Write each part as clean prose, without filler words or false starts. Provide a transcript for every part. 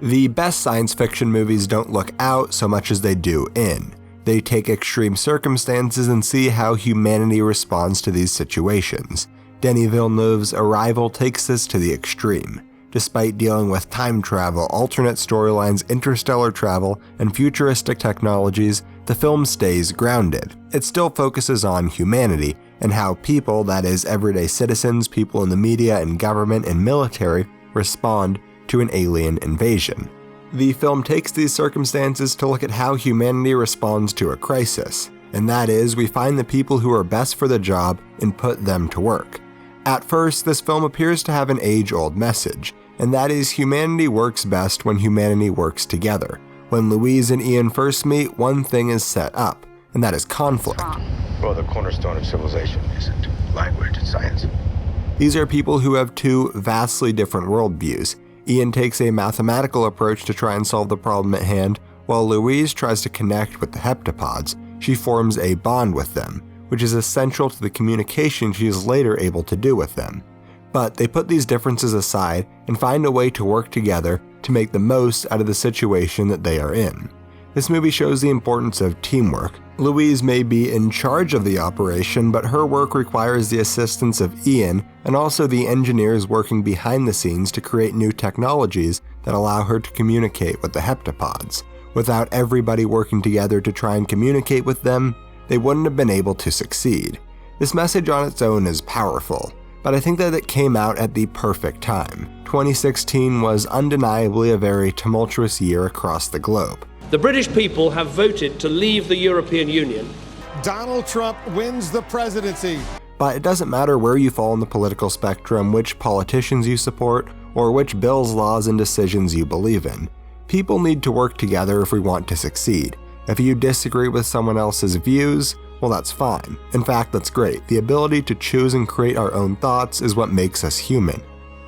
The best science fiction movies don't look out so much as they do in. They take extreme circumstances and see how humanity responds to these situations. Denis Villeneuve's Arrival takes this to the extreme. Despite dealing with time travel, alternate storylines, interstellar travel, and futuristic technologies, the film stays grounded. It still focuses on humanity and how people, that is, everyday citizens, people in the media and government and military, respond to an alien invasion. The film takes these circumstances to look at how humanity responds to a crisis, and that is, we find the people who are best for the job and put them to work. At first, this film appears to have an age-old message, and that is humanity works best when humanity works together. When Louise and Ian first meet, one thing is set up, and that is conflict. Well, the cornerstone of civilization isn't language, it's science. These are people who have two vastly different worldviews. Ian takes a mathematical approach to try and solve the problem at hand, while Louise tries to connect with the heptapods. She forms a bond with them, which is essential to the communication she is later able to do with them. But they put these differences aside and find a way to work together to make the most out of the situation that they are in. This movie shows the importance of teamwork. Louise may be in charge of the operation, but her work requires the assistance of Ian and also the engineers working behind the scenes to create new technologies that allow her to communicate with the heptapods. Without everybody working together to try and communicate with them, they wouldn't have been able to succeed. This message on its own is powerful, but I think that it came out at the perfect time. 2016 was undeniably a very tumultuous year across the globe. The British people have voted to leave the European Union. Donald Trump wins the presidency. But it doesn't matter where you fall in the political spectrum, which politicians you support, or which bills, laws, and decisions you believe in. People need to work together if we want to succeed. If you disagree with someone else's views, well, that's fine. In fact, that's great. The ability to choose and create our own thoughts is what makes us human.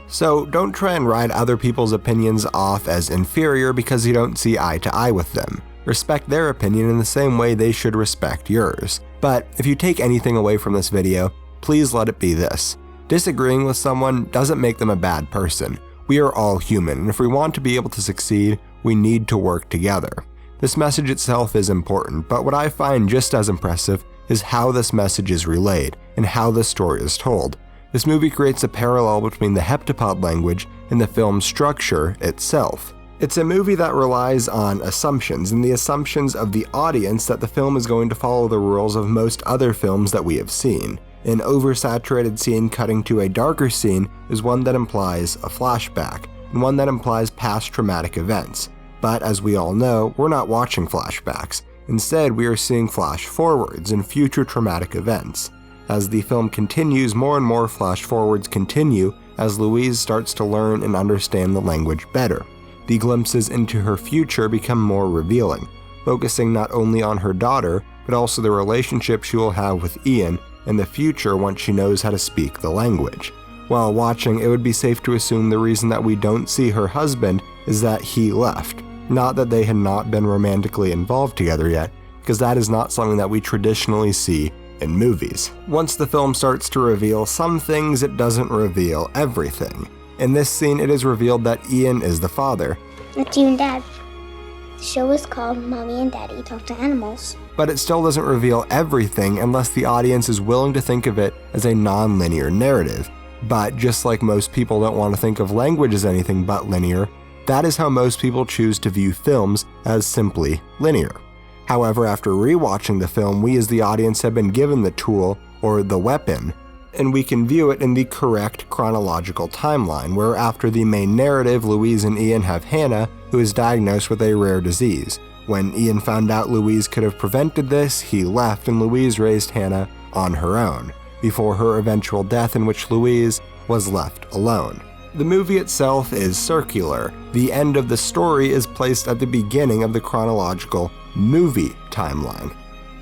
So don't try and write other people's opinions off as inferior because you don't see eye to eye with them. Respect their opinion in the same way they should respect yours. But if you take anything away from this video, please let it be this. Disagreeing with someone doesn't make them a bad person. We are all human, and if we want to be able to succeed, we need to work together. This message itself is important, but what I find just as impressive is how this message is relayed and how the story is told. This movie creates a parallel between the heptapod language and the film's structure itself. It's a movie that relies on assumptions, and the assumptions of the audience that the film is going to follow the rules of most other films that we have seen. An oversaturated scene cutting to a darker scene is one that implies a flashback, and one that implies past traumatic events. But as we all know, we're not watching flashbacks. Instead, we are seeing flash forwards and future traumatic events. As the film continues, more and more flash forwards continue as Louise starts to learn and understand the language better. The glimpses into her future become more revealing, focusing not only on her daughter, but also the relationship she will have with Ian in the future once she knows how to speak the language. While watching, it would be safe to assume the reason that we don't see her husband is that he left. Not that they had not been romantically involved together yet, because that is not something that we traditionally see in movies. Once the film starts to reveal some things, it doesn't reveal everything. In this scene, it is revealed that Ian is the father. It's you and Dad. The show is called Mommy and Daddy Talk to Animals. But it still doesn't reveal everything unless the audience is willing to think of it as a non-linear narrative. But just like most people don't want to think of language as anything but linear, that is how most people choose to view films, as simply linear. However, after rewatching the film, we as the audience have been given the tool, or the weapon, and we can view it in the correct chronological timeline, where after the main narrative, Louise and Ian have Hannah, who is diagnosed with a rare disease. When Ian found out Louise could have prevented this, he left and Louise raised Hannah on her own, before her eventual death in which Louise was left alone. The movie itself is circular. The end of the story is placed at the beginning of the chronological movie timeline.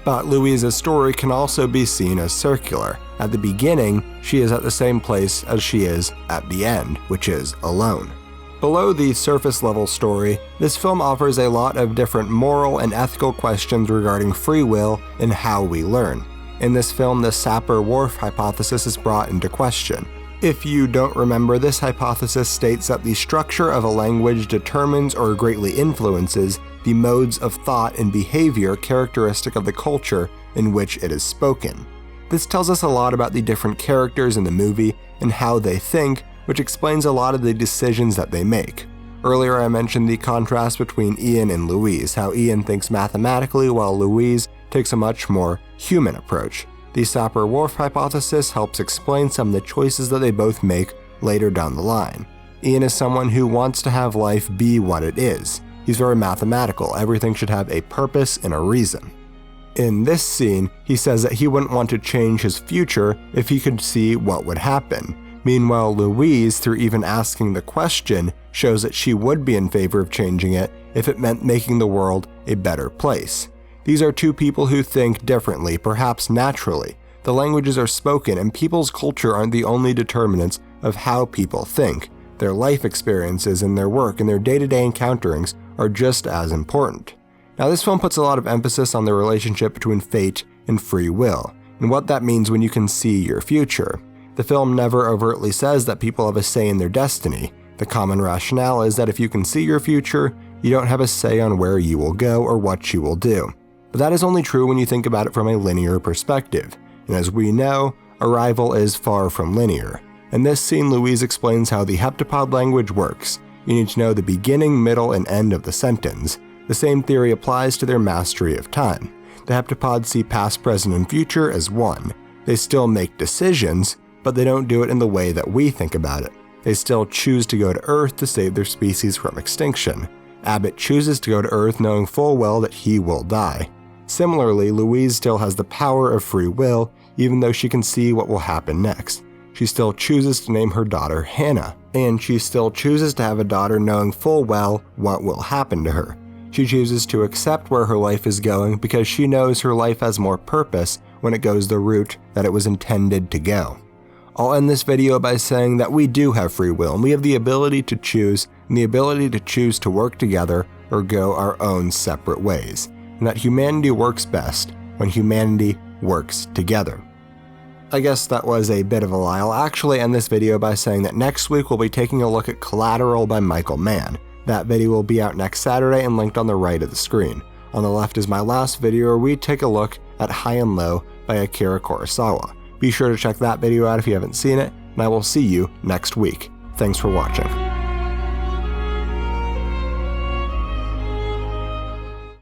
But Louise's story can also be seen as circular. At the beginning, she is at the same place as she is at the end, which is alone. Below the surface level story, this film offers a lot of different moral and ethical questions regarding free will and how we learn. In this film, the Sapir-Whorf hypothesis is brought into question. If you don't remember, this hypothesis states that the structure of a language determines or greatly influences the modes of thought and behavior characteristic of the culture in which it is spoken. This tells us a lot about the different characters in the movie and how they think, which explains a lot of the decisions that they make. Earlier I mentioned the contrast between Ian and Louise, how Ian thinks mathematically while Louise takes a much more human approach. The Sapir-Whorf hypothesis helps explain some of the choices that they both make later down the line. Ian is someone who wants to have life be what it is. He's very mathematical, everything should have a purpose and a reason. In this scene, he says that he wouldn't want to change his future if he could see what would happen. Meanwhile, Louise, through even asking the question, shows that she would be in favor of changing it if it meant making the world a better place. These are two people who think differently, perhaps naturally. The languages are spoken, and people's culture aren't the only determinants of how people think. Their life experiences and their work and their day-to-day encounterings are just as important. Now, this film puts a lot of emphasis on the relationship between fate and free will, and what that means when you can see your future. The film never overtly says that people have a say in their destiny. The common rationale is that if you can see your future, you don't have a say on where you will go or what you will do. But that is only true when you think about it from a linear perspective, and as we know, Arrival is far from linear. In this scene, Louise explains how the heptapod language works. You need to know the beginning, middle, and end of the sentence. The same theory applies to their mastery of time. The heptapods see past, present, and future as one. They still make decisions, but they don't do it in the way that we think about it. They still choose to go to Earth to save their species from extinction. Abbott chooses to go to Earth knowing full well that he will die. Similarly, Louise still has the power of free will, even though she can see what will happen next. She still chooses to name her daughter Hannah, and she still chooses to have a daughter knowing full well what will happen to her. She chooses to accept where her life is going because she knows her life has more purpose when it goes the route that it was intended to go. I'll end this video by saying that we do have free will, and we have the ability to choose, and the ability to choose to work together or go our own separate ways, and that humanity works best when humanity works together. I guess that was a bit of a lie. I'll actually end this video by saying that next week we'll be taking a look at Collateral by Michael Mann. That video will be out next Saturday and linked on the right of the screen. On the left is my last video where we take a look at High and Low by Akira Kurosawa. Be sure to check that video out if you haven't seen it, and I will see you next week. Thanks for watching.